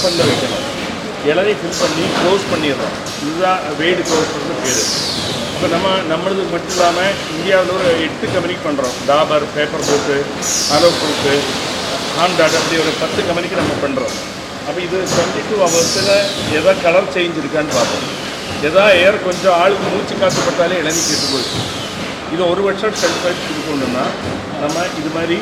ஓப்பனில் வைக்கணும். இளநீ ஃபில் பண்ணி க்ளோஸ் பண்ணிடுறோம். இதுதான் வெய்டு க்ளோஸ் பண்ணுறது பேர். இப்போ நம்மளது மட்டும் இல்லாமல் இந்தியாவில் ஒரு 8 கம்பெனிக்கு பண்ணுறோம். டாபர், பேப்பர் போட்டு, அலோ ஃப்ரூட்டு, ஹாண்டாட், அப்படி ஒரு 10 கம்பெனிக்கு நம்ம பண்ணுறோம். அப்போ இது 22 ஹவர்ஸில் எதாவது கலர் சேஞ்ச் இருக்கான்னு பார்ப்போம். எதாவது ஏர் கொஞ்சம் ஆளுக்கு மூச்சு காற்றுப்பட்டாலே இளநீ கெட்டு போயிடுச்சு. இது 1 வருஷம் ஷெல்ஃப் லைஃப் இருக்கணும்னா நம்ம இது மாதிரி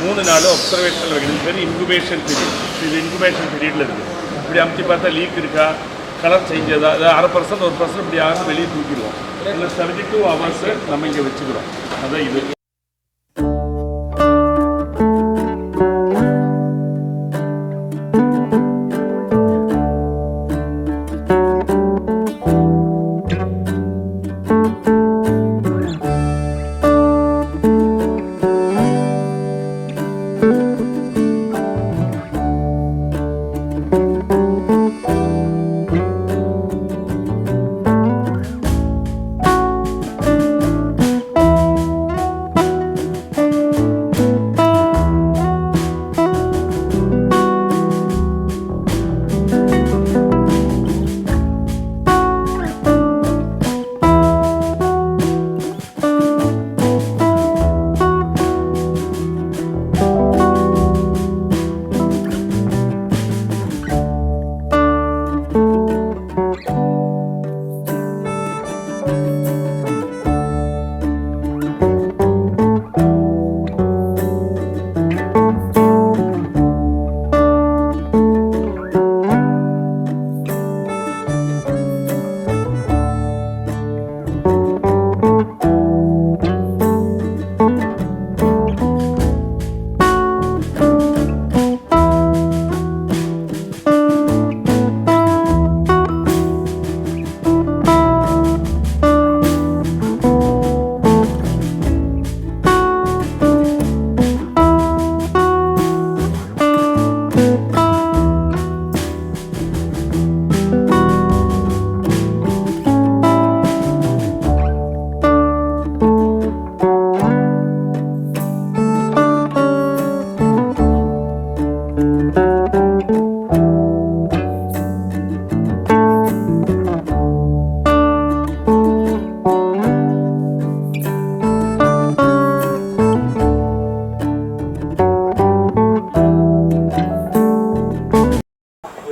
3 நாள் அப்சர்வேஷனில் வைக்கணும். இது பேர் இன்குபேஷன் பீரியட். இது இன்குபேஷன் பீரியடில் இருக்குது. இப்படி அமைச்சு பார்த்தா லீக் இருக்கா, கலர் சேஞ்ச் ஏதா, அது 1/2% 1% இப்படி ஆகும், வெளியே தூக்கிடுவோம். இல்லை 72 ஹவர்ஸு நம்ம இங்கே வச்சுக்கிறோம். அதான் இது.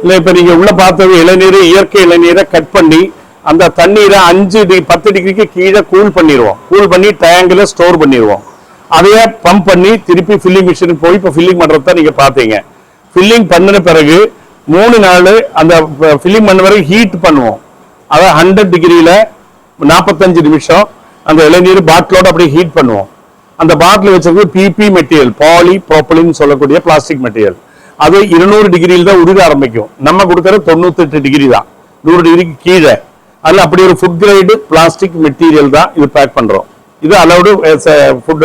இல்லை, இப்போ நீங்கள் உள்ள பார்த்தது இளநீர், இயற்கை இளநீரை கட் பண்ணி அந்த தண்ணீரை 5-10 டிகிரிக்கு கீழே கூல் பண்ணிடுவோம். கூல் பண்ணி டேங்கில் ஸ்டோர் பண்ணிடுவோம். அதையே பம்ப் பண்ணி திருப்பி ஃபில்லிங் மிஷினுக்கு போய் இப்போ ஃபில்லிங் பண்ணுறத நீங்கள் பார்த்தீங்க. ஃபில்லிங் பண்ணின பிறகு 3 நாள் அந்த ஃபில்லிங் பண்ண பிறகு ஹீட் பண்ணுவோம். அதாவது 100 டிகிரியில் 45 நிமிஷம் அந்த இளநீர் பாட்டிலோட அப்படியே ஹீட் பண்ணுவோம். அந்த பாட்டில் வச்சிருக்கிறது பிபி மெட்டீரியல், பாலி ப்ரோப்பலின் சொல்லக்கூடிய பிளாஸ்டிக் மெட்டீரியல். அது 200 டிகிரியில் தான் உருக ஆரம்பிக்கும். நம்ம கொடுக்கறது 98 டிகிரி தான், 100 டிகிரிக்கு கீழே. அதில் அப்படி ஒரு ஃபுட் கிரேடு பிளாஸ்டிக் மெட்டீரியல் தான் இது பேக் பண்ணுறோம். இது அலௌடு ஃபுட்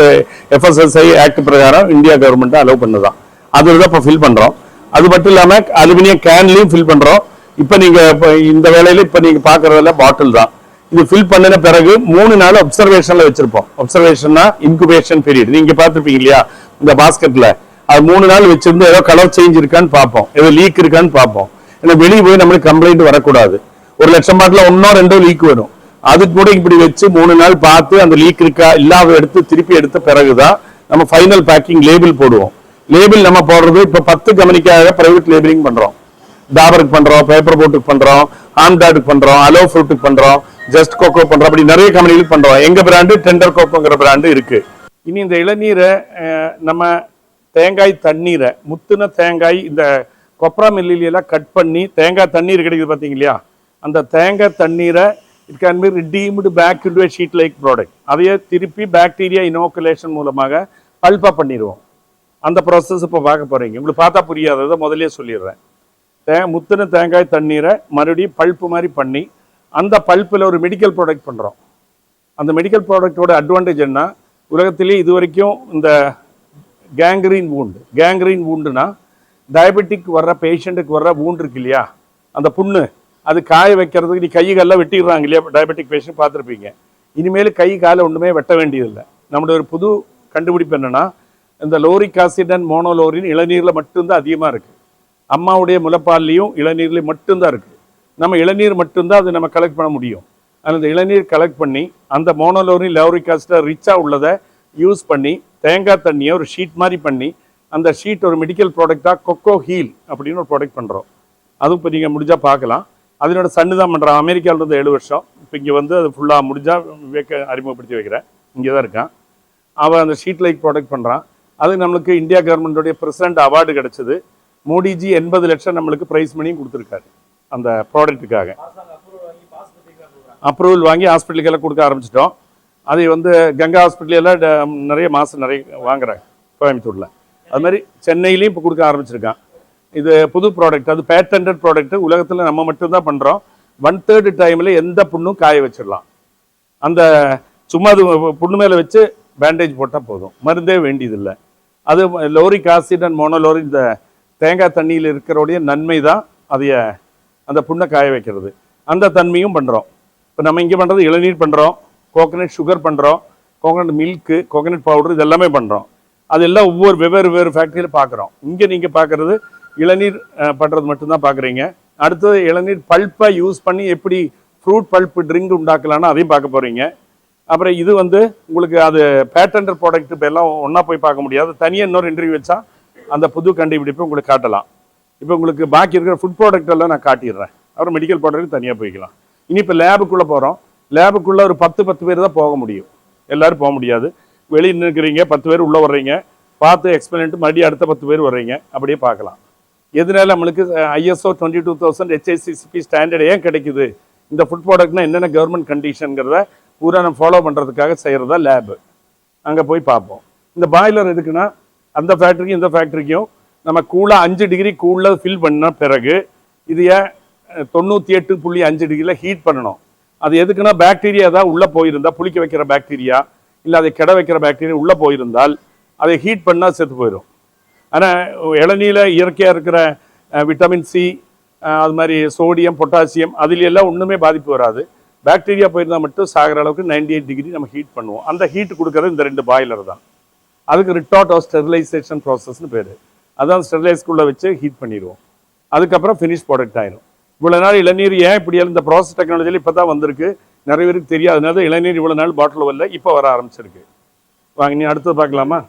FSSAI ஆக்ட் பிரகாரம் இந்தியா கவர்மெண்ட் அலோவ் பண்ணுதான். அதில் தான் இப்போ ஃபில் பண்ணுறோம். அது மட்டும் இல்லாமல் அலுமினியம் கேன்லையும் ஃபில் பண்ணுறோம். இப்போ நீங்கள் இப்போ இந்த வேலையில் இப்போ நீங்கள் பார்க்குறதுல பாட்டில் தான். இது ஃபில் பண்ணின பிறகு 3 நாள் அப்சர்வேஷனில் வச்சுருப்போம். அப்சர்வேஷன்னா இன்குபேஷன் பீரியட். நீங்கள் பார்த்துருப்பீங்க இல்லையா இந்த பாஸ்கெட்டில், அது 3 நாள் வச்சிருந்து ஏதோ கலர் சேஞ்ச் இருக்கான்னு பார்ப்போம், ஏதோ லீக் இருக்கான்னு பார்ப்போம். ஏன்னா வெளியே போய் நம்மளுக்கு கம்ப்ளைண்ட் வரக்கூடாது. 1 லட்சம் பாட்டில் 1-2 லீக் வரும். அதுக்கு கூட இப்படி வச்சு 3 நாள் பார்த்து அந்த லீக் இருக்கா இல்லாத எடுத்து திருப்பி எடுத்த பிறகுதான் நம்ம ஃபைனல் பேக்கிங் லேபிள் போடுவோம். லேபிள் நம்ம போடுறது இப்போ 10 கம்பெனிக்காக பிரைவேட் லேபிளிங் பண்றோம். டாபருக்கு பண்றோம், பேப்பர் போட்டுக்கு பண்றோம், ஹாண்டாடுக்கு பண்றோம், அலோ ஃப்ரூட்டுக்கு பண்றோம், ஜஸ்ட் கோகோ பண்றோம். அப்படி நிறைய கம்பெனிகளுக்கு பண்றோம். எங்க பிராண்டு டெண்டர் கோகோங்கிற பிராண்டு இருக்கு. இனி இந்த இளநீரை நம்ம தேங்காய் தண்ணீரை, முத்துன தேங்காய், இந்த கொப்ரா மில்லியெல்லாம் கட் பண்ணி தேங்காய் தண்ணீர் கிடைக்குது பார்த்தீங்க இல்லையா, அந்த தேங்காய் தண்ணீரை it can be redeemed back into a sheet like product. அதையே திருப்பி பாக்டீரியா இனோகுலேஷன் மூலமாக பல்பாக பண்ணிடுவோம். அந்த ப்ராசஸ் இப்போ பார்க்க போகிறீங்க. உங்களுக்கு பார்த்தா புரியாததை முதலே சொல்லிடுறேன். முத்துன தேங்காய் தண்ணீரை மறுபடியும் பல்ப்பு மாதிரி பண்ணி அந்த பல்ப்பில் ஒரு மெடிக்கல் ப்ராடக்ட் பண்ணுறோம். அந்த மெடிக்கல் ப்ராடக்டோட அட்வான்டேஜ் என்ன, உலகத்திலே இது வரைக்கும் இந்த கேங்க்ரீன் வூண்டுனா டயபெட்டிக் வர்ற பேஷண்ட்டுக்கு வர்ற வூண்டு இருக்கு இல்லையா, அந்த புண்ணு, அது காய வைக்கிறதுக்கு நீ கை காலில் வெட்டிடுறாங்க இல்லையா, டயபெட்டிக் பேஷண்ட் பார்த்துருப்பீங்க. இனிமேல் கை காலை ஒன்றுமே வெட்ட வேண்டியதில்லை. நம்மளுடைய ஒரு புது கண்டுபிடிப்பு என்னென்னா, இந்த லோரிக் ஆசிட் அண்ட் மோனோலோரின் இளநீரில் மட்டும்தான் அதிகமாக இருக்குது. அம்மாவுடைய முளைப்பால்லையும் இளநீர்லையும் மட்டும்தான் இருக்குது. நம்ம இளநீர் மட்டும்தான் அது நம்ம கலெக்ட் பண்ண முடியும். அந்த இளநீர் கலெக்ட் பண்ணி அந்த மோனோலோரின் லாரிக் ஆசிட் ரிச்சாக உள்ளதை யூஸ் பண்ணி தேங்காய் தண்ணியை ஒரு ஷீட் மாதிரி பண்ணி அந்த ஷீட் ஒரு மெடிக்கல் ப்ராடக்டாக கொக்கோ ஹீல் அப்படின்னு ஒரு ப்ராடக்ட் பண்ணுறோம். அதுவும் இப்போ நீங்கள் முடிஞ்சால் பார்க்கலாம். அதனோட சன்னு தான் பண்ணுறான். அமெரிக்காவில் இருந்து 7 வருஷம், இப்போ இங்கே வந்து அது ஃபுல்லாக முடிஞ்சால் அறிமுகப்படுத்தி வைக்கிறேன். இங்கே தான் இருக்கான் அவன். அந்த ஷீட் லைக் ப்ராடக்ட் பண்ணுறான். அது நம்மளுக்கு இந்தியா கவர்மெண்ட்டோடைய பிரசிடென்ட் அவார்டு கிடச்சிது. மோடிஜி 80 லட்சம் நம்மளுக்கு ப்ரைஸ் மணியும் கொடுத்துருக்காரு அந்த ப்ராடக்ட்டுக்காக. அப்ரூவல் வாங்கி ஹாஸ்பிட்டலுக்கெல்லாம் கொடுக்க ஆரம்பிச்சிட்டோம். அதை வந்து கங்கா ஹாஸ்பிட்டலெல்லாம் நிறைய மாதம் நிறைய வாங்குறாங்க கோயம்புத்தூரில். அது மாதிரி சென்னையிலையும் இப்போ கொடுக்க ஆரம்பிச்சிருக்கான். இது புது ப்ராடக்ட், அது பேட்டன்ட் ப்ராடக்ட். உலகத்தில் நம்ம மட்டும்தான் பண்ணுறோம். 1/3 டைமில் எந்த புண்ணும் காய வச்சிடலாம். அந்த சும்மா அது புண்ணு மேலே வச்சு பேண்டேஜ் போட்டால் போதும், மருந்தே வேண்டியதில்லை. அது லோரிக் ஆசிட் அண்ட் மோனோலோரிக் இந்த தேங்காய் தண்ணியில் இருக்கிறோடைய நன்மை தான் அதைய அந்த புண்ணை காய வைக்கிறது. அந்த தன்மையும் பண்ணுறோம். இப்போ நம்ம இங்கே பண்ணுறது இளநீர் பண்ணுறோம், கோகனட் சுகர் பண்ணுறோம், கோகனட் மில்க்கு, கோகனட் பவுடர், இது எல்லாமே பண்ணுறோம். அதெல்லாம் ஒவ்வொரு வெவ்வேறு ஃபேக்ட்ரியில் பார்க்குறோம். இங்கே நீங்கள் பார்க்குறது இளநீர் பண்ணுறது மட்டும்தான் பார்க்குறீங்க. அடுத்தது இளநீர் பல்ப்பை யூஸ் பண்ணி எப்படி ஃப்ரூட் பல்ப் ட்ரிங்க் உண்டாக்கலான்னு அதையும் பார்க்க போகிறீங்க. அப்புறம் இது வந்து உங்களுக்கு அது பேட்டன்ட் ப்ராடக்ட் இப்போ எல்லாம் ஒன்றா போய் பார்க்க முடியாது. தனியாக இன்னொரு இன்டர்வியூ வச்சா அந்த புது கண்டுபிடிப்பை உங்களுக்கு காட்டலாம். இப்போ உங்களுக்கு பாக்கி இருக்கிற ஃபுட் ப்ராடக்ட் எல்லாம் நான் காட்டிடுறேன். அப்புறம் மெடிக்கல் ப்ராடக்ட் தனியாக போய்க்கலாம். இனி இப்போ லேபுக்குள்ளே போகிறோம். லேபுக்குள்ளே ஒரு 10 பேர் தான் போக முடியும், எல்லோரும் போக முடியாது. வெளியே நிற்கிறீங்க, 10 பேர் உள்ளே வர்றீங்க, பார்த்து எக்ஸ்பிளைன் பண்ணிட்டு மறுபடியும் அடுத்த 10 பேர் வர்றீங்க, அப்படியே பார்க்கலாம். எதனால நம்மளுக்கு ISO 22000 HACCP ஸ்டாண்டர்ட் ஏன் கிடைக்குது, இந்த ஃபுட் ப்ராடக்ட்னா என்னென்ன கவர்மெண்ட் கண்டிஷனுங்கிறத பூரா நம்ம ஃபாலோ பண்ணுறதுக்காக செய்கிறதா லேபு. அங்கே போய் பார்ப்போம். இந்த பாய்லர் எதுக்குன்னா அந்த ஃபேக்ட்ரிக்கும் இந்த ஃபேக்ட்ரிக்கும் நம்ம கூலாக 5 டிகிரி கூலில் ஃபில் பண்ண பிறகு இதைய 98.5 டிகிரியில் ஹீட் பண்ணணும். அது எதுக்குன்னா பாக்டீரியா தான் உள்ளே போயிருந்தால், புளிக்க வைக்கிற பாக்டீரியா இல்லை அதை கெட வைக்கிற பாக்டீரியா உள்ளே போயிருந்தால் அதை ஹீட் பண்ணால் செத்து போயிடும். ஆனால் இளநீல இயற்கையாக இருக்கிற விட்டமின் சி, அது மாதிரி சோடியம், பொட்டாசியம், அதில் எல்லாம் ஒன்றுமே பாதிப்பு வராது. பாக்டீரியா போயிருந்தால் மட்டும் சாகிற அளவுக்கு 98 டிகிரி நம்ம ஹீட் பண்ணுவோம். அந்த ஹீட் கொடுக்கறது இந்த 2 பாய்லர் தான். அதுக்கு ரிட்டார்ட் ஸ்டெரிலைசேஷன் ப்ராசஸ்னு பேர். அதான் ஸ்டெரிலைஸ்குள்ளே வச்சு ஹீட் பண்ணிடுவோம். அதுக்கப்புறம் ஃபினிஷ் ப்ராடக்ட் ஆயிடும். இவ்வளோ நாள் இளநீர் ஏன் இப்படி இந்த ப்ராசஸ் டெக்னாலஜியில் இப்போ தான் வந்திருக்கு, நிறைய பேருக்கு தெரியாது. அதனால இளநீர் இவ்வளோ நாள் பாட்டில் வரல, இப்போ வர ஆரம்பிச்சிருக்கு. வாங்க, நீ அடுத்தது பார்க்கலாமா?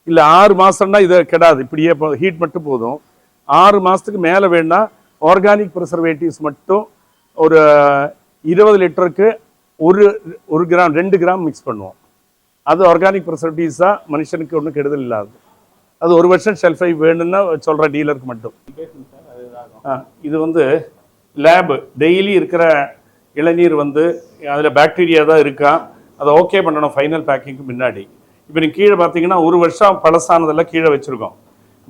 இல்லை 6 மாதம்னா இதை கெடாது, இப்படியே ஹீட் மட்டும் போதும். 6 மாதத்துக்கு மேலே வேணா ஆர்கானிக் ப்ரிசர்வேட்டிவ்ஸ் மட்டும் ஒரு 20 லிட்டருக்கு 1 கிராம் 2 கிராம் மிக்ஸ் பண்ணுவோம். அது ஆர்கானிக் ப்ரிசர்வேட்டிவ்ஸ் தான், மனுஷனுக்கு ஒன்றும் கெடுதல் இல்லாது. அது 1 வருஷம் ஷெல்ஃப் லைஃப் வேணும்னா சொல்கிற டீலருக்கு மட்டும். இது வந்து லேபு. டெய்லி இருக்கிற இளநீர் வந்து அதில் பாக்டீரியா தான் இருக்கா, அதை ஓகே பண்ணணும் ஃபைனல் பேக்கிங்க்கு முன்னாடி. இப்போ நீங்கள் கீழே பார்த்தீங்கன்னா 1 வருஷம் பழசானதெல்லாம் கீழே வச்சுருக்கோம்.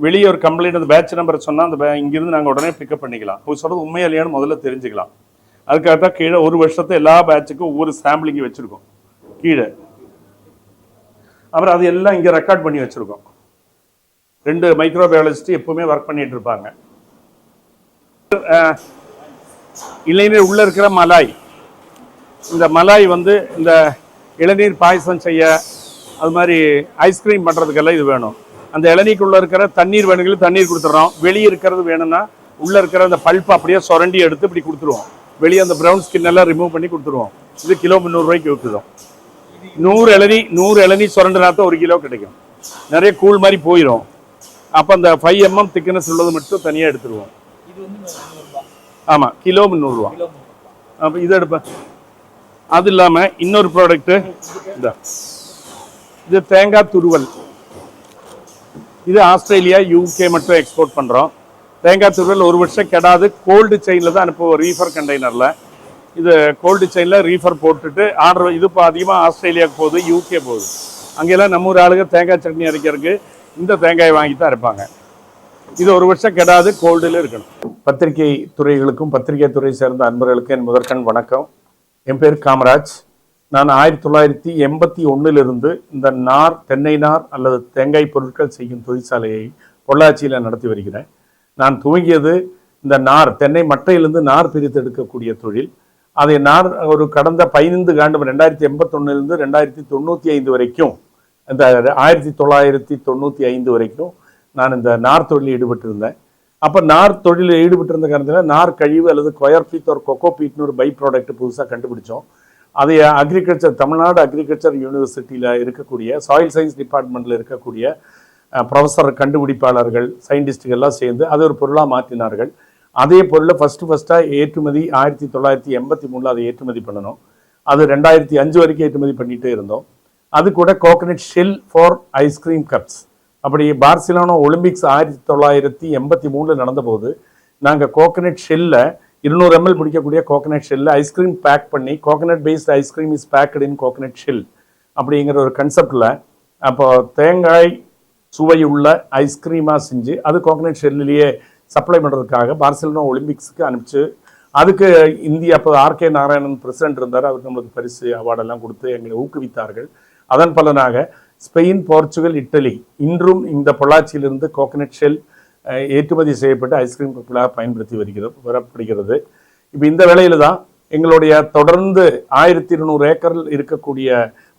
வெளியே ஒரு கம்ப்ளைண்ட் அந்த பேட்ச் நம்பர் சொன்னால் அந்த இங்கிருந்து நாங்கள் உடனே பிக்கப் பண்ணிக்கலாம். அவங்க சொல்கிறது உண்மையா இல்லையான்னு முதல்ல தெரிஞ்சுக்கலாம். அதுக்காக தான் கீழே 1 வருஷத்தை எல்லா பேட்சுக்கும் ஒவ்வொரு சாம்பிளிங்க வச்சுருக்கோம் கீழே. அப்புறம் அது எல்லாம் இங்கே ரெக்கார்ட் பண்ணி வச்சுருக்கோம். 2 மைக்ரோபயாலஜிஸ்ட் எப்பவுமே ஒர்க் பண்ணிட்டு இருப்பாங்க. இளநீர் உள்ளே இருக்கிற மலாய், இந்த மலாய் வந்து இந்த இளநீர் பாயசம் செய்ய, அது மாதிரி ஐஸ்கிரீம் பண்ணுறதுக்கெல்லாம் இது வேணும். அந்த இளநீருக்குள்ளே இருக்கிற தண்ணீர் வேணுங்களுக்கு தண்ணீர் கொடுத்துட்றோம். வெளியே இருக்கிறது வேணும்னா உள்ளே இருக்கிற அந்த பல்ப் அப்படியே சுரண்டி எடுத்து இப்படி கொடுத்துருவோம். வெளியே அந்த ப்ரௌன் ஸ்கின் எல்லாம் ரிமூவ் பண்ணி கொடுத்துருவோம். இது கிலோ 300 ரூபாய்க்கு விற்றுதோம். 100 இளநீ சுரண்டுனா தான் 1 கிலோ கிடைக்கும். நிறைய கூழ் மாதிரி போயிடும். அப்போ அந்த 5 mm திக்னஸ் உள்ளது மட்டும் தனியாக எடுத்துருவோம். ஆமாம், கிலோ 300 ரூபா. அப்போ இதை எடுப்பேன். அது இல்லாமல் இன்னொரு ப்ராடக்ட்டு இது தேங்காய் துருவல். இது ஆஸ்திரேலியா, UK மட்டும் எக்ஸ்போர்ட் பண்ணுறோம். தேங்காய் துருவல் 1 வருஷம் கெடாது. கோல்டு செயினில் தான் அனுப்புவோம், ரீஃபர் கண்டெய்னரில். இது கோல்டு செயினில் ரீஃபர் போட்டுட்டு ஆர்டர். இது இப்போ அதிகமாக ஆஸ்திரேலியாவுக்கு போகுது, UK போகுது. அங்கெல்லாம் நம்ம ஊர் ஆளுங்க தேங்காய் சட்னி அரைக்கிறதுக்கு இந்த தேங்காயை வாங்கி தான் அரைப்பாங்க. இது 1 வருஷம் கெடாது, கோல்டில் இருக்கணும். பத்திரிகை துறைகளுக்கும் பத்திரிகை துறை சேர்ந்த அன்பர்களுக்கு என் முதற்கண் வணக்கம். என் பேர் காமராஜ். நான் 1981 இந்த நார், தென்னை நார் அல்லது தேங்காய் பொருட்கள் செய்யும் தொழிற்சாலையை பொள்ளாச்சியில் நடத்தி வருகிறேன். நான் துவங்கியது இந்த நார், தென்னை மட்டையிலிருந்து நார் பிரித்து எடுக்கக்கூடிய தொழில். அதை நார் ஒரு கடந்த 15 ஆண்டு 1981 2095 வரைக்கும், இந்த 1995 வரைக்கும் நான் இந்த நார் தொழிலில் ஈடுபட்டிருந்தேன். அப்போ நார் தொழிலில் ஈடுபட்டிருந்த காரணத்தில் நார் கழிவு அல்லது கொயர்பீத் ஒரு கொக்கோபீட்னு ஒரு பை ப்ராடக்ட் புதுசாக கண்டுபிடிச்சோம். அதை அக்ரிகல்ச்சர் தமிழ்நாடு அக்ரிகல்ச்சர் யூனிவர்சிட்டியில் இருக்கக்கூடிய சாயில் சயின்ஸ் டிபார்ட்மெண்ட்டில் இருக்கக்கூடிய ப்ரொஃபஸர் கண்டுபிடிப்பாளர்கள் சயின்டிஸ்டுகள்லாம் சேர்ந்து அதை ஒரு பொருளாக மாற்றினார்கள். அதே பொருளை ஃபஸ்ட்டாக ஏற்றுமதி 1983 அதை ஏற்றுமதி பண்ணணும். அது 2005 வரைக்கும் ஏற்றுமதி பண்ணிகிட்டே இருந்தோம். அது கூட coconut shell for ice cream cups. அப்படி பார்சிலோனா ஒலிம்பிக்ஸ் 1983 நடந்தபோது நாங்கள் கோகனட் ஷெல்ல 200 ml பிடிக்கக்கூடிய கோகனட் ஷெல்ல ஐஸ்கிரீம் பேக் பண்ணி coconut paste ice cream is packed in coconut shell அப்படிங்கிற ஒரு கன்செப்டில் அப்போ தேங்காய் சுவையுள்ள ஐஸ்கிரீமாக செஞ்சு அது கோகனட் ஷெல்லிலேயே சப்ளை பண்ணுறதுக்காக பார்சிலோனா ஒலிம்பிக்ஸுக்கு அனுப்பிச்சு அதுக்கு இந்தியா அப்போ ஆர்கே நாராயணன் பிரசிடென்ட் இருந்தார். அவருக்கு நம்மளுக்கு பரிசு அவார்டெல்லாம் கொடுத்து எங்களை ஊக்குவித்தார்கள். அதன் பலனாக ஸ்பெயின், போர்ச்சுகல், இட்டலி இன்றும் இந்த பொள்ளாச்சியிலிருந்து கோகனட் ஷெல் ஏற்றுமதி செய்யப்பட்டு ஐஸ்கிரீம் கப்பலாக பயன்படுத்தி வரப்படுகிறது. இப்போ இந்த வேளையில் தான் எங்களுடைய தொடர்ந்து 1200 ஏக்கரில் இருக்கக்கூடிய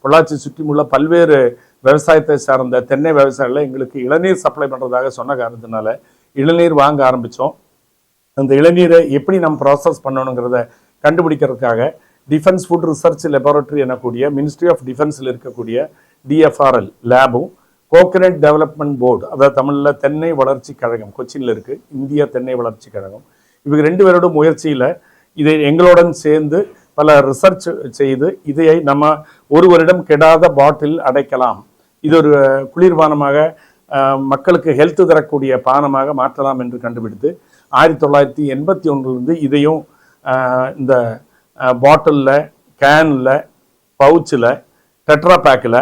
பொள்ளாச்சி சுற்றியுள்ள பல்வேறு விவசாயத்தை சார்ந்த தென்னை விவசாயிகளை எங்களுக்கு இளநீர் சப்ளை பண்ணுறதாக சொன்ன காரணத்தினால இளநீர் வாங்க ஆரம்பித்தோம். அந்த இளநீரை எப்படி நம்ம ப்ராசஸ் பண்ணணுங்கிறத கண்டுபிடிக்கிறதுக்காக டிஃபென்ஸ் ஃபுட் ரிசர்ச் லெபார்டரி எனக்கூடிய மினிஸ்ட்ரி ஆஃப் டிஃபென்ஸில் இருக்கக்கூடிய DFRL லேபும் கோகனட் டெவலப்மெண்ட் போர்டு அதாவது தமிழில் தென்னை வளர்ச்சி கழகம் கொச்சினில் இருக்குது, இந்திய தென்னை வளர்ச்சி கழகம், இவங்க 2 பேரோட முயற்சியில் இதை எங்களுடன் சேர்ந்து பல ரிசர்ச் செய்து இதை நம்ம 1 வருடம் கெடாத பாட்டில் அடைக்கலாம், இது ஒரு குளிர்பானமாக மக்களுக்கு ஹெல்த் தரக்கூடிய பானமாக மாற்றலாம் என்று கண்டுபிடித்து 1981 இதையும் இந்த பாட்டிலில், கேனில், பவுச்சில், டெட்ரா பேக்கில்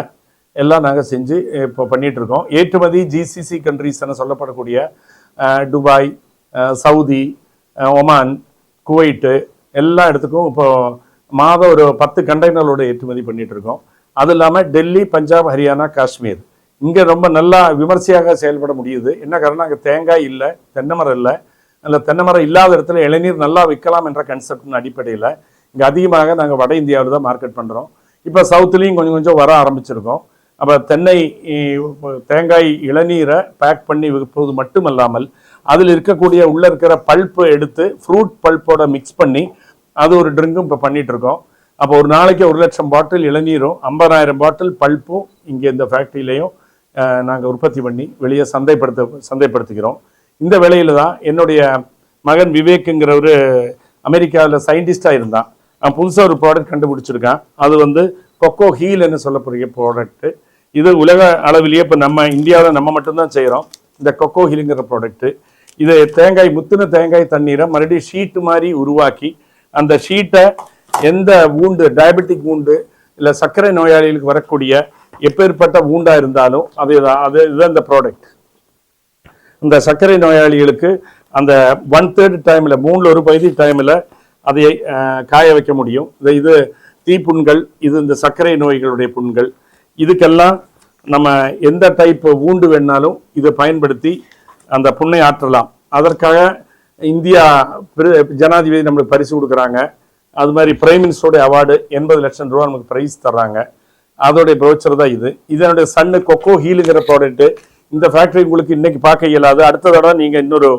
எல்லாம் நாங்கள் செஞ்சு இப்போ பண்ணிகிட்ருக்கோம். ஏற்றுமதி GCC கண்ட்ரிஸ் என சொல்லப்படக்கூடிய துபாய், சவுதி, ஒமான், குவைட்டு எல்லா இடத்துக்கும் இப்போ மாதம் ஒரு 10 கண்டெய்னரோட ஏற்றுமதி பண்ணிகிட்ருக்கோம். அது இல்லாமல் டெல்லி, பஞ்சாப், ஹரியானா, காஷ்மீர் இங்கே ரொம்ப நல்லா விமர்சையாக செயல்பட முடியுது. என்ன காரணம், அங்கே தேங்காய் இல்லை, தென்னை மரம் இல்லை. அந்த தென்னை மரம் இல்லாத இடத்துல இளநீர் நல்லா விற்கலாம் என்ற கன்செப்டின் அடிப்படையில் இங்கே அதிகமாக நாங்கள் வட இந்தியாவில் தான் மார்க்கெட் பண்ணுறோம். இப்போ சவுத்துலேயும் கொஞ்சம் கொஞ்சம் வர ஆரம்பிச்சிருக்கோம். அப்போ தேங்காய் இளநீரை பேக் பண்ணி விற்பது மட்டுமல்லாமல் அதில் இருக்கக்கூடிய உள்ளே இருக்கிற பல்ப்பு எடுத்து ஃப்ரூட் பல்ப்போட மிக்ஸ் பண்ணி அது ஒரு ட்ரிங்கும் இப்போ பண்ணிகிட்ருக்கோம். அப்போ ஒரு நாளைக்கு 1,00,000 பாட்டில் இளநீரும் 50,000 பாட்டில் பல்ப்பும் இங்கே இந்த ஃபேக்ட்ரியிலையும் நாங்கள் உற்பத்தி பண்ணி வெளியே சந்தைப்படுத்திக்கிறோம். இந்த வேளையில் தான் என்னுடைய மகன் விவேக்குங்கிறவர் அமெரிக்காவில் சயின்டிஸ்டாக இருந்தான். நான் புதுசாக ஒரு ப்ராடக்ட் கண்டுபிடிச்சிருக்கேன். அது கொக்கோ ஹீல்னு சொல்லக்கூடிய ப்ராடக்ட்டு. இது உலக அளவிலேயே இப்போ நம்ம இந்தியாவில் நம்ம மட்டும்தான் செய்கிறோம் இந்த கொக்கோ ஹீலுங்கிற ப்ராடக்ட்டு. இதை முத்தின தேங்காய் தண்ணீரை மறுபடியும் ஷீட்டு மாதிரி உருவாக்கி அந்த ஷீட்டை எந்த வூண்டு, டயபெட்டிக் வூண்டு இல்லை சர்க்கரை நோயாளிகளுக்கு வரக்கூடிய எப்பேற்பட்ட வூண்டாக இருந்தாலும் இதுதான் இந்த ப்ராடக்ட். இந்த சர்க்கரை நோயாளிகளுக்கு அந்த 1/3 டைமில் 3/1 டைமில் அதை காய வைக்க முடியும். இது தீப்புண்கள், இது இந்த சர்க்கரை நோய்களுடைய புண்கள், இதுக்கெல்லாம் நம்ம எந்த டைப் வூண்டு வேணாலும் இதை பயன்படுத்தி அந்த புண்ணை ஆற்றலாம். அதற்காக இந்தியா ஜனாதிபதி நம்மளுக்கு பரிசு கொடுக்குறாங்க. அது மாதிரி பிரைம் மினிஸ்டருடைய அவார்டு 80 லட்சம் ரூபா நமக்கு ப்ரைஸ் தர்றாங்க. அதோடைய ப்ரோச்சர் தான் இது. இதனுடைய சன்னு கொக்கோ ஹீலுங்கிற ப்ராடக்ட்டு. இந்த ஃபேக்ட்ரி உங்களுக்கு இன்னைக்கு பார்க்க இயலாது. அடுத்த தடவை நீங்கள் இன்னொரு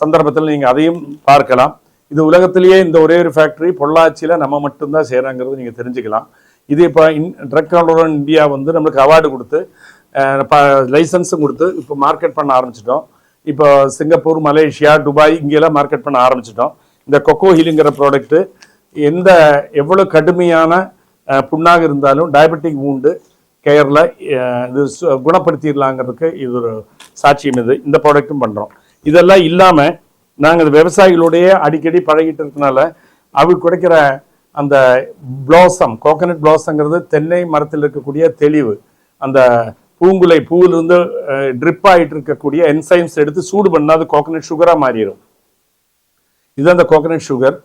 சந்தர்ப்பத்தில் நீங்கள் அதையும் பார்க்கலாம். இது உலகத்திலேயே இந்த ஒரே ஒரு ஃபேக்ட்ரி பொள்ளாச்சியில் நம்ம மட்டும்தான் செய்கிறாங்கிறது நீங்கள் தெரிஞ்சுக்கலாம். இது இப்போ ட்ரக் கண்ட்ரோல் இந்தியா நம்மளுக்கு அவார்டு கொடுத்து லைசன்ஸும் கொடுத்து இப்போ மார்க்கெட் பண்ண ஆரம்பிச்சிட்டோம். இப்போ சிங்கப்பூர், மலேசியா, துபாய் இங்கெல்லாம் மார்க்கெட் பண்ண ஆரம்பிச்சிட்டோம். இந்த கொக்கோ ஹீலுங்கிற ப்ராடக்ட்டு எவ்வளோ கடுமையான புண்ணாக இருந்தாலும் டயபெட்டிக் வூண்டு கேரில் இது குணப்படுத்திடலாங்கிறதுக்கு இது ஒரு சாட்சியம். இந்த ப்ராடக்ட்டும் பண்ணுறோம். இதெல்லாம் இல்லாமல் நாங்கள் விவசாயிகளுடைய அடிக்கடி பழகிட்டு இருக்கனால அவங்க கிடைக்கிற அந்த ப்ளாசம், கோகனட் ப்ளாசங்கிறது தென்னை மரத்தில் இருக்கக்கூடிய தெளிவு, அந்த பூவிலிருந்து ட்ரிப் ஆகிட்டு இருக்கக்கூடிய என்சைம்ஸ் எடுத்து சூடு பண்ணால் அது கோகனட் சுகராக மாறிடும். இதுதான் அந்த கோகனட் சுகர்.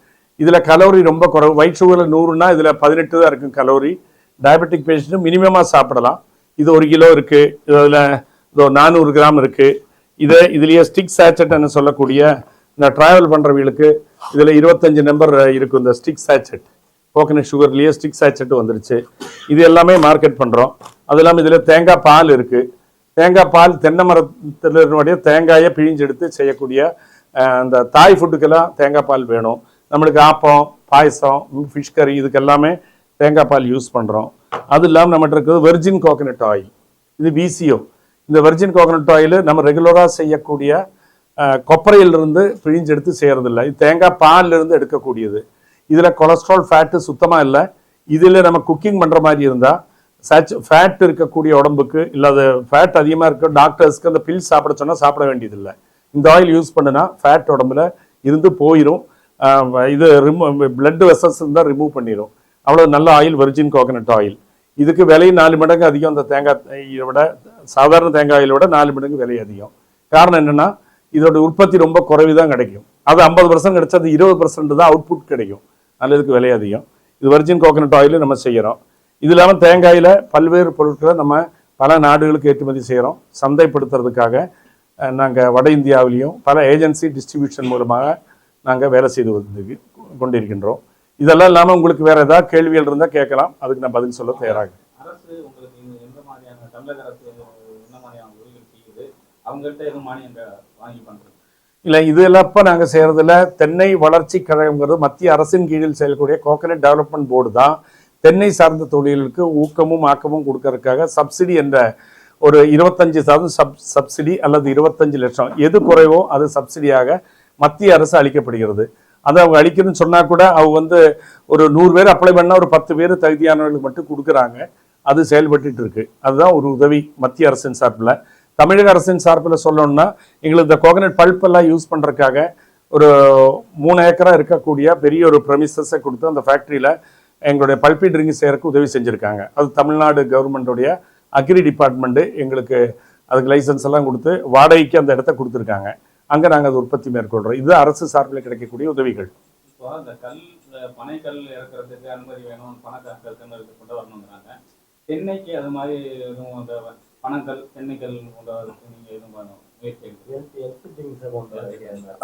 இதில் கலோரி ரொம்ப குறைவு. ஒயிட் சுகரில் 100னா இதில் 18 தான் இருக்கும் கலோரி. டயபெட்டிக் பேஷண்ட்டும் மினிமமாக சாப்பிடலாம். இது 1 கிலோ இருக்குது, இதில் 400 கிராம் இருக்குது. இதுலேயே ஸ்டிக் சேச்சட்னு சொல்லக்கூடிய இந்த ட்ராவல் பண்ணுறவங்களுக்கு இதில் 25 நம்பர் இருக்கும். இந்த ஸ்டிக் சேச்சட் கோகனட் சுகர்லேயே ஸ்டிக் சேச்சட் வந்துருச்சு. இது எல்லாமே மார்க்கெட் பண்ணுறோம். அது இல்லாமல் இதில் தேங்காய் பால் இருக்குது. தேங்காய் பால் தென்னை மரத்தினுடைய தேங்காயை பிழிஞ்செடுத்து செய்யக்கூடிய அந்த தாய் ஃபுட்டுக்கெல்லாம் தேங்காய் பால் வேணும். நம்மளுக்கு ஆப்பம், பாயசம், ஃபிஷ் கறி இதுக்கு எல்லாமே தேங்காய் பால் யூஸ் பண்ணுறோம். அது இல்லாமல் நம்மகிட்ட இருக்கிறது வெர்ஜின் கோகனட் ஆயில், இது VCO. இந்த வெர்ஜின் கோகனட் ஆயில் நம்ம ரெகுலராக செய்யக்கூடிய கொப்பரையிலிருந்து பிழிஞ்செடுத்து செய்கிறதில்ல, இது தேங்காய் பாலிலிருந்து எடுக்கக்கூடியது. இதில் கொலஸ்ட்ரால் ஃபேட்டு சுத்தமாக இல்லை. இதில் நம்ம குக்கிங் பண்ணுற மாதிரி இருந்தால் ஃபேட் இருக்கக்கூடிய உடம்புக்கு இல்லாத ஃபேட் அதிகமாக இருக்க டாக்டர்ஸ்க்கு அந்த பில்ஸ் சாப்பிட சொன்னால் சாப்பிட வேண்டியதில்லை. இந்த ஆயில் யூஸ் பண்ணுனா ஃபேட் உடம்புல இருந்து போயிடும். இது பிளட் வெசல்ஸ் இருந்தால் ரிமூவ் பண்ணிடும். அவ்வளோ நல்ல ஆயில் வெர்ஜின் கோகனட் ஆயில். இதுக்கு விலை 4 மடங்கு அதிகம். அந்த தேங்காயை விட சாதாரண தேங்காய் ஆயிலை விட 4 மடங்கு விலை அதிகம். காரணம் என்னென்னா இதோட உற்பத்தி ரொம்ப குறைவு தான் கிடைக்கும். அது 50% கிடைச்சா அது 20% தான் அவுட்புட் கிடைக்கும். அதில் இதுக்கு விலை அதிகம். இது வெர்ஜின் கோகனட் ஆயில் நம்ம செய்கிறோம். இது இல்லாமல் தேங்காயில் பல்வேறு பொருட்களை நம்ம பல நாடுகளுக்கு ஏற்றுமதி செய்கிறோம். சந்தைப்படுத்துறதுக்காக நாங்கள் வட இந்தியாவிலையும் பல ஏஜென்சி டிஸ்ட்ரிபியூஷன் மூலமாக நாங்கள் வேலை செய்து வந்து கொண்டிருக்கின்றோம். இதெல்லாம் இல்லாமல் உங்களுக்கு வேறு ஏதாவது கேள்விகள் இருந்தால் கேட்கலாம், அதுக்கு நான் பதில் சொல்ல தயாராக. அரசு உங்களுக்கு எந்த மாதிரியான தமிழக அரசு என்ன மாதிரியான உதவிகள் செய்யுது? அவங்கள்ட்ட எதுவும் மானியங்கள் வாங்கி பண்ணுறது இல்லை. இதெல்லாம் இப்போ நாங்கள் செய்கிறதில்ல. தென்னை வளர்ச்சி கழகங்கிறது மத்திய அரசின் கீழில் செயல்கூடிய கோகனட் டெவலப்மெண்ட் போர்டு தான் தென்னை சார்ந்த தொழில்களுக்கு ஊக்கமும் ஆக்கமும் கொடுக்கறதுக்காக சப்சிடி என்ற ஒரு 25% சப்சிடி அல்லது 25 லட்சம் எது குறைவோ அது சப்சிடியாக மத்திய அரசு அளிக்கப்படுகிறது. அதை அவங்க அளிக்கணும்னு சொன்னால் கூட அவங்க ஒரு 100 பேர் அப்ளை பண்ணால் ஒரு 10 பேர் தகுதியானவர்களுக்கு மட்டும் கொடுக்குறாங்க. அது செயல்பட்டு இருக்கு. அதுதான் ஒரு உதவி மத்திய அரசின் சார்பில். தமிழக அரசின் சார்பில் சொல்லணும்னா எங்களுக்கு இந்த கோகனட் பல்பெல்லாம் யூஸ் பண்ணுறதுக்காக ஒரு 3 ஏக்கரா இருக்கக்கூடிய பெரிய ஒரு ப்ரெமிசஸை கொடுத்து அந்த ஃபேக்ட்ரியில் எங்களுடைய பல்பி ட்ரிங்க் செய்யறதுக்கு உதவி செஞ்சுருக்காங்க. அது தமிழ்நாடு கவர்மெண்ட்டுடைய அக்ரி டிபார்ட்மெண்ட்டு எங்களுக்கு அதுக்கு லைசன்ஸ் எல்லாம் கொடுத்து வாடகைக்கு அந்த இடத்த கொடுத்துருக்காங்க. அங்கே நாங்கள் அது உற்பத்தி மேற்கொள்கிறோம். இது அரசு சார்பில் கிடைக்கக்கூடிய உதவிகள். இப்போ அந்த பனைக்கல் இறக்குறதுக்கு அனுமதி வேணும், பணக்கற்கள் கொண்டு வரணுங்கிறாங்க. தென்னைக்கு அது மாதிரி எதுவும் அந்த பனங்கல் தென்னைக்கல் நீங்கள் எதுவும் பண்ணணும்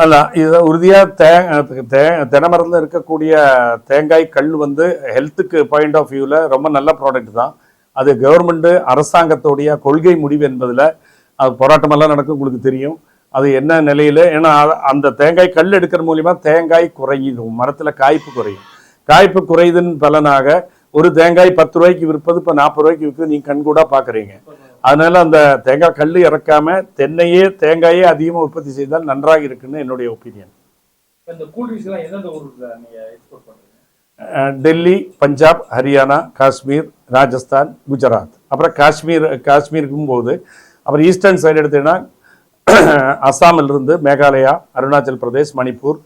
அல்ல. இது உறுதியாக தென்னை மரத்தில் இருக்கக்கூடிய தேங்காய் கல் ஹெல்த்துக்கு பாயிண்ட் ஆஃப் வியூவில் ரொம்ப நல்ல ப்ராடக்ட் தான். அது கவர்மெண்ட்டு அரசாங்கத்தோடைய கொள்கை முடிவு என்பதில் அது போராட்டமெல்லாம் நடக்கும், உங்களுக்கு தெரியும். அது என்ன நிலையில், ஏன்னா அந்த தேங்காய் கல் எடுக்கிற மூலிமா தேங்காய் குறையும், மரத்தில் காய்ப்பு குறையும். காய்ப்பு குறையுதுன்னு பலனாக ஒரு தேங்காய் 10 ரூபாய்க்கு விற்பது இப்போ 40 ரூபாய்க்கு விற்குது, நீங்கள் கண்கூடா பார்க்குறீங்க. அதனால அந்த தேங்காய் கல் இறக்காம தேங்காயே அதிகமாக உற்பத்தி செய்தால் நன்றாக இருக்குன்னு என்னுடைய ஒப்பீனியன். டெல்லி, பஞ்சாப், ஹரியானா, காஷ்மீர், ராஜஸ்தான், குஜராத், அப்புறம் காஷ்மீருக்கும் போகுது. அப்புறம் ஈஸ்டர்ன் சைடு எடுத்தீங்கன்னா அஸ்ஸாமிலிருந்து மேகாலயா, அருணாச்சல் பிரதேஷ், மணிப்பூர்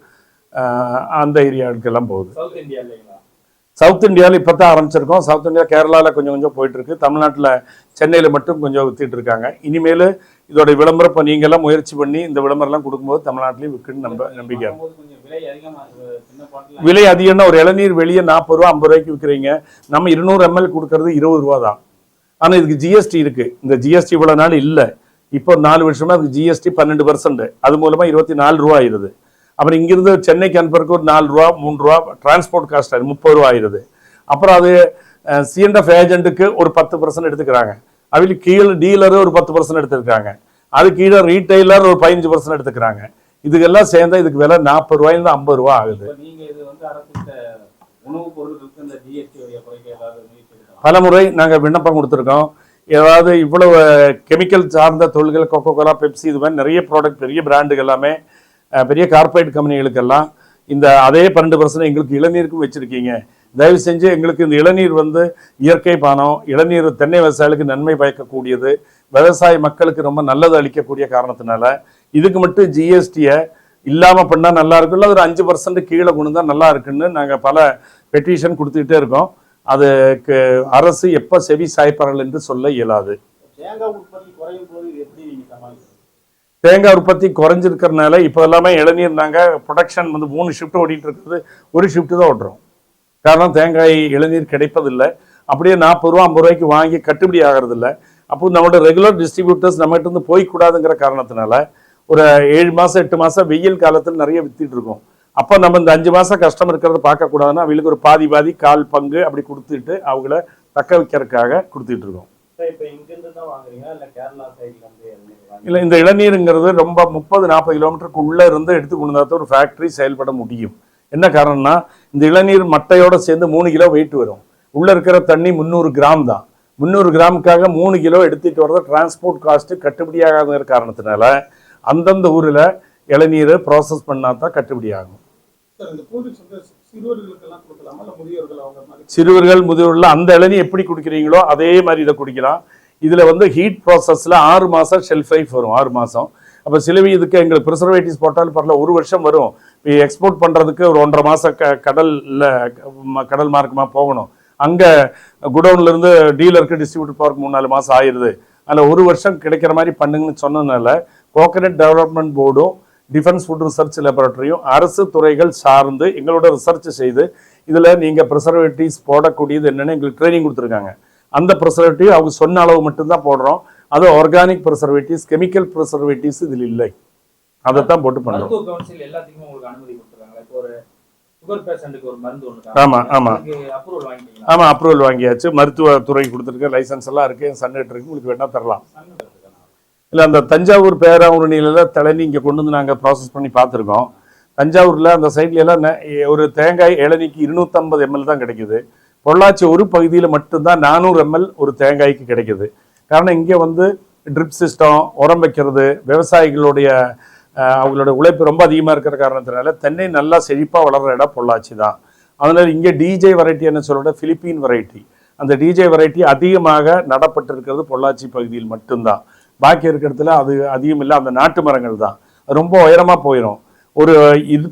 அந்த ஏரியாவுக்கெல்லாம் போகுது. சவுத் இந்தியாவில் இப்போ தான் ஆரம்பிச்சிருக்கோம். சவுத் இந்தியா கேரளாவில் கொஞ்சம் போயிட்டு இருக்கு. தமிழ்நாட்டில் சென்னையில் மட்டும் கொஞ்சம் வித்துட்டு இருக்காங்க. இனிமேல் இதோட விளம்பரம் இப்போ நீங்கள்லாம் முயற்சி பண்ணி இந்த விளம்பரம்லாம் கொடுக்கும்போது தமிழ்நாட்டிலையும் விற்குன்னு நம்பிக்கை. விலை அதிகம்னா ஒரு இளநீர் வெளியே 40 ரூபா 50 ரூபாய்க்கு விற்கிறீங்க. நம்ம 200 ml கொடுக்கறது 20 ரூபா தான். ஆனால் இதுக்கு GST இருக்கு. இந்த GST இவ்வளோ நாள் இல்லை, இப்போ 4 வருஷமா அதுக்கு GST 12%. அது மூலமாக 24 ரூபா ஆயிடுது. அப்புறம் இங்கிருந்து சென்னைக்கு அனுப்புறதுக்கு ஒரு 4 ரூபா 3 ரூபா டிரான்ஸ்போர்ட் காஸ்ட் 30 ரூபா ஆயிடுது. அப்புறம் அது C&F ஏஜென்ட்டுக்கு ஒரு 10% எடுத்துக்கிறாங்க. அவங்களுக்கு கீழே டீலரு ஒரு 10% எடுத்துருக்காங்க. அது கீழே ரீட்டைலர் ஒரு 15% எடுத்துக்கிறாங்க. இதுக்கெல்லாம் சேர்ந்தா இதுக்கு விலை 40 ரூபாயிலிருந்து 50 ரூபா ஆகுது. பல முறை நாங்கள் விண்ணப்பம் கொடுத்துருக்கோம். ஏதாவது இவ்வளவு கெமிக்கல் சார்ந்த தொழில்கள், கொக்கோ கோலா, பெப்சி, இது மாதிரி நிறைய ப்ராடக்ட், பெரிய பிராண்டுகள் எல்லாமே பெரிய கார்பரேட் கம்பெனிகளுக்கெல்லாம் இந்த அதே 12% எங்களுக்கு இளநீருக்கும் வச்சுருக்கீங்க. தயவு செஞ்சு எங்களுக்கு இந்த இளநீர் இயற்கை பானம், இளநீர் தென்னை விவசாயிகளுக்கு நன்மை பயக்கக்கூடியது, விவசாய மக்களுக்கு ரொம்ப நல்லது அளிக்கக்கூடிய காரணத்தினால இதுக்கு மட்டும் GSTயை இல்லாமல் பண்ணால் நல்லா இருக்குல்ல, ஒரு 5% கீழே கொண்டு தான் நல்லா இருக்குன்னு நாங்கள் பல பெட்டிஷன் கொடுத்துக்கிட்டே இருக்கோம். அதுக்கு அரசு எப்போ செவி சாய்ப்பார்கள் என்று சொல்ல இயலாது. தேங்காய் உற்பத்தி குறைஞ்சிருக்கிறதுனால இப்போ எல்லாமே இளநீர் நாங்கள் ப்ரொடக்ஷன் 3 ஷிஃப்ட் ஓடிட்டு இருக்குது, ஒரு ஷிஃப்ட் தான் ஓட்டுறோம். காரணம் தேங்காய் இளநீர் கிடைப்பதில்லை. அப்படியே 40 ரூபா 50 ரூபாய்க்கு வாங்கி கட்டுப்படி ஆகிறதில்ல. அப்போ நம்மளோட ரெகுலர் டிஸ்ட்ரிபியூட்டர்ஸ் நம்மகிட்ட இருந்து போய்க்கூடாதுங்கிற காரணத்தினால ஒரு 7 மாதம் 8 மாதம் வெயில் காலத்தில் நிறைய வித்துட்டு இருக்கோம். அப்போ நம்ம இந்த 5 மாதம் கஷ்டம் இருக்கிறத பார்க்கக்கூடாதுன்னா அவங்களுக்கு ஒரு பாதி கால் பங்கு அப்படி கொடுத்துட்டு அவங்கள தக்க வைக்கிறதுக்காக கொடுத்துட்டு இருக்கோம். இல்ல இந்த இளநீருங்கிறது ரொம்ப 30-40 கிலோமீட்டருக்கு உள்ள இருந்து எடுத்து கொண்டு வந்தா ஒரு ஃபேக்டரி செயல்பட முடியும். என்ன காரணம்னா இந்த இளநீர் மட்டையோட சேர்ந்து 3 கிலோ வெயிட் வரும். உள்ள இருக்கிற தண்ணி 300 கிராம் தான். 300 கிராமுக்காக 3 கிலோ எடுத்துட்டு வரத டிரான்ஸ்போர்ட் காஸ்ட் கட்டுப்படியாகாத காரணத்தினால அந்தந்த ஊர்ல இளநீரை ப்ராசஸ் பண்ணா தான் கட்டுப்படி ஆகும். சிறுவர்கள் முதியோர்கள் அந்த இளநீ எப்படி குடிக்கிறீங்களோ அதே மாதிரி இதை குடிக்கலாம். இதுல வந்து ஹீட் ப்ராசஸ்ல 6 மாசம் ஷெல்ஃப் லைஃப் வரும். 6 மாசம். அப்ப சிலவி இதுக்கு எங்களுக்கு ப்ரிசர்வேட்டிவ்ஸ் போட்டாலும் பரவாயில்ல 1 வருஷம் வரும். எக்ஸ்போர்ட் பண்றதுக்கு ஒரு 1.5 மாசம் கடல் மார்க்கமா போகணும். அங்க குடவுன்ல இருந்து டீலருக்கு டிஸ்ட்ரிபியூட்டர் போறதுக்கு 3-4 மாசம் ஆயிருது. அதில் 1 வருஷம் கிடைக்கிற மாதிரி பண்ணுங்கன்னு சொன்னதுனால கோகனட் டெவலப்மெண்ட் போர்டும் டிஃபென்ஸ் ஃபுட் ரிசர்ச் லேபரட்டரியும் அரசு துறைகள் சார்ந்து எங்களோட ரிசர்ச் செய்து இதில் நீங்கள் ப்ரிசர்வேட்டிவ்ஸ் போடக்கூடியது என்னென்னு எங்களுக்கு ட்ரைனிங் கொடுத்துருக்காங்க. அந்த ப்ரிசர்வேட்டிவ் அவங்க சொன்ன அளவு மட்டும்தான் போடுறோம். அது ஆர்கானிக் ப்ரிசர்வேட்டிவ்ஸ், கெமிக்கல் ப்ரிசர்வேட்டிவ்ஸ் இதில் இல்லை. அதைத்தான் போட்டு பண்ணுறோம். ஆமா அப்ரூவல் வாங்கியாச்சு. மருத்துவத்துறை கொடுத்துருக்க லைசன்ஸ் எல்லாம் இருக்கு. சன்னிட்டு இருக்கு. உங்களுக்கு வேணா தரலாம். இல்லை அந்த தஞ்சாவூர் பேராவூரணியில தழனி இங்கே கொண்டு வந்து நாங்கள் ப்ராசஸ் பண்ணி பார்த்துருக்கோம். தஞ்சாவூரில் அந்த சைட்ல எல்லாம் ஒரு தேங்காய் இளநிக்கு 250 ml தான் கிடைக்குது. பொள்ளாச்சி ஒரு பகுதியில் மட்டும்தான் 400 ml ஒரு தேங்காய்க்கு கிடைக்குது. காரணம் இங்கே வந்து ட்ரிப் சிஸ்டம், உரம் வைக்கிறது, விவசாயிகளுடைய அவங்களோட உழைப்பு ரொம்ப அதிகமாக இருக்கிற காரணத்தினால தென்னை நல்லா செழிப்பாக வளர்கிற இடம் பொள்ளாச்சி தான். அதனால் இங்கே டிஜே வெரைட்டி என்ன சொல்கிற பிலிப்பீன் வெரைட்டி, அந்த டிஜே வெரைட்டி அதிகமாக நடப்பட்டிருக்கிறது பொள்ளாச்சி பகுதியில் மட்டும்தான். பாக்கி இருக்கிறதுல அது அதிகம் இல்லை. அந்த நாட்டு மரங்கள் தான் ரொம்ப உயரமாக போயிடும். ஒரு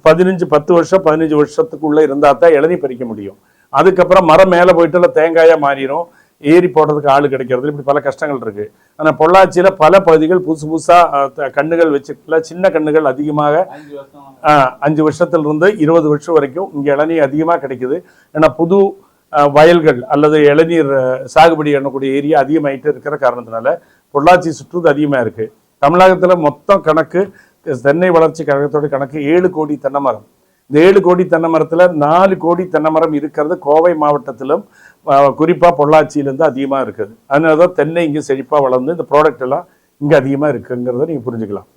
10 வருஷம் 15 வருஷத்துக்குள்ளே இருந்தால் தான் இளநீ பறிக்க முடியும். அதுக்கப்புறம் மரம் மேலே போயிட்டு தேங்காயாக மாறிடும். ஏறி போடுறதுக்கு ஆள் கிடைக்கிறது. இப்படி பல கஷ்டங்கள் இருக்குது. ஆனால் பொள்ளாச்சியில் பல பகுதிகள் புதுசாக கண்ணுகள் வச்சுக்கல. சின்ன கண்ணுகள் அதிகமாக 5 வருஷத்துலேருந்து 20 வருஷம் வரைக்கும் இங்கே இளநீ அதிகமாக கிடைக்குது. ஏன்னா புது வயல்கள் அல்லது இளநீர் சாகுபடி பண்ணக்கூடிய ஏரியா அதிகமாகிட்டு இருக்கிற காரணத்தினால பொள்ளாச்சி சுற்றுது அதிகமாக இருக்குது. தமிழகத்தில் மொத்தம் கணக்கு தென்னை வளர்ச்சி கழகத்தோட கணக்கு 7 கோடி தென்னை மரம். இந்த 7 கோடி தென்னை மரத்தில் 4 கோடி தென்னை மரம் இருக்கிறது கோவை மாவட்டத்திலும் குறிப்பாக பொள்ளாச்சியிலேருந்து அதிகமாக இருக்குது. அதனால தான் தென்னை இங்கே செழிப்பாக வளர்ந்து இந்த ப்ராடக்ட் எல்லாம் இங்கே அதிகமாக இருக்குங்கிறத நீங்கள் புரிஞ்சுக்கலாம்.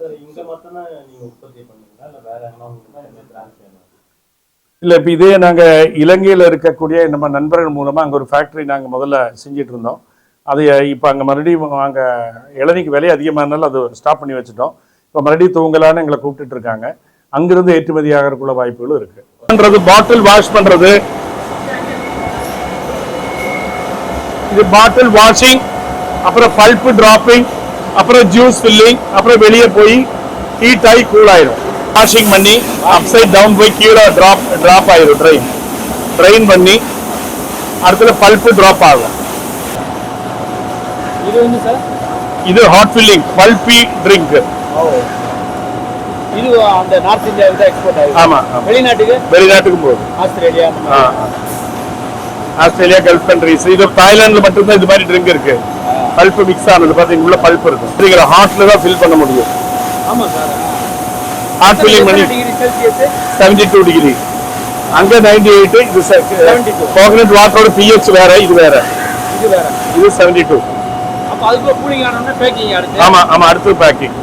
இல்லை இப்போ இதே நாங்கள் இலங்கையில் இருக்கக்கூடிய நம்ம நண்பர்கள் மூலமாக அங்கே ஒரு ஃபேக்ட்ரி நாங்கள் முதல்ல செஞ்சிட்டு இருந்தோம். அது இப்போ அங்கே மறுபடியும் அங்கே இளநிக்கு விலை அதிகமானாலும் அது ஸ்டாப் பண்ணி வச்சுட்டோம். இப்போ மறுபடியும் தூங்கலான்னு எங்களை கூப்பிட்டுட்டு இருக்காங்க. அங்கிருந்து ஏற்றுமதி ஆகிறதுக்குள்ள வாய்ப்புகளும் இருக்கு. பாட்டில் வாஷ் பண்றது, இது பாட்டில் வாஷிங், அப்புறம் பல்ப் டிராப்பிங், அப்புறம் ஜூஸ் ஃபில்லிங், அப்புறம் வெளியே போய் ஹீட் ஆகி கூல் ஆயிடும். வாஷிங் பண்ணி அப்சைட் டவுன் போய் கீழே டிராப் ஆயிடும். ட்ரெயின் பண்ணி அடுத்தது பல்ப் டிராப் ஆகும். இது ஹாட் ஃபில்லிங் பல்பி ட்ரிங்க். இது அந்த நார்த் இந்தியாவுக்கு தான் எக்ஸ்போர்ட் ஆகுது. ஆமா, வெளிநாட்டுக்கு போகுது. Australia gulf countries. இது தாய்லாந்துல மட்டும்தான் இது மாதிரி ட்ரிங்க் இருக்கு. பல்ப் மிக்ஸ் ஆனது பாத்தீங்கன்னா உள்ள பல்ப் இருக்கும். ஹாட்ல தான் ஃபில் பண்ண முடியும். ஆமா சார். ஹாட் ஃபில்லிங் பண்ணி 72 டிகிரி. அங்க 98. இது 72. கோகனட் வாட்டரோட pH வேற, இது வேற. இது 72. அப்ப அதுக்கு கூலிங் ஆனோம்னா பேக்கிங் அடுத்து. ஆமா அடுத்து பேக்கிங்.